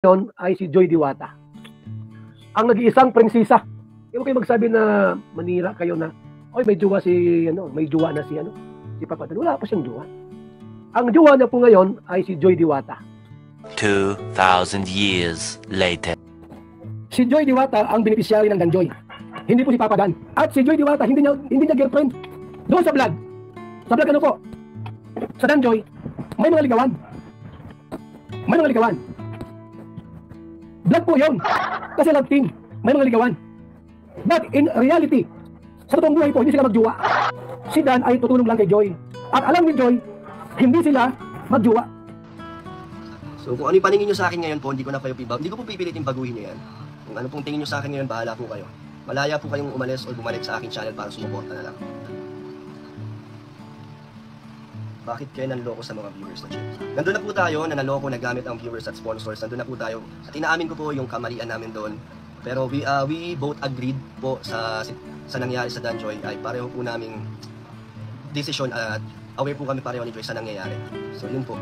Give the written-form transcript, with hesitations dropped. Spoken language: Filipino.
Yon ay si Joy Diwata. Ang nag-iisang prinsesa. Huwag kayo magsabi na manira kayo na, oy, may jowa si, may jowa na si, si Papa Dan. Wala pa siyang jowa. Ang jowa niya po ngayon ay si Joy Diwata. 2,000 years later. Si Joy Diwata ang beneficiary ng Danjoy. Hindi po si Papa Dan. At si Joy Diwata, hindi niya girlfriend. Doon sa vlog. Sa vlog ano po? Sa Danjoy, may mga ligawan. May mga ligawan. Vlog po yun. Kasi love team. May mga ligawan. But in reality, sa totoong buhay po, hindi sila magjowa. Si Dan ay tutulong lang kay Joy. At alam ni Joy, hindi sila magjowa. So kung ano yung paningin nyo sa akin ngayon po, hindi ko po pipilitin baguhin nyo yan. Kung ano pong tingin nyo sa akin ngayon, bahala po kayo. Malaya po kayong umalis o bumalik sa aking channel para sumuporta na lang. Bakit kayo nanloko sa mga viewers na chips? Nandun na po tayo na naloko na gamit ang viewers at sponsors. Nandun na po tayo. At inaamin ko po yung kamalian namin doon. Pero we both agreed po sa nangyari sa Danjoy ay pareho po naming decision at aware po kami pareho ni Joy sa nangyayari. So yun po.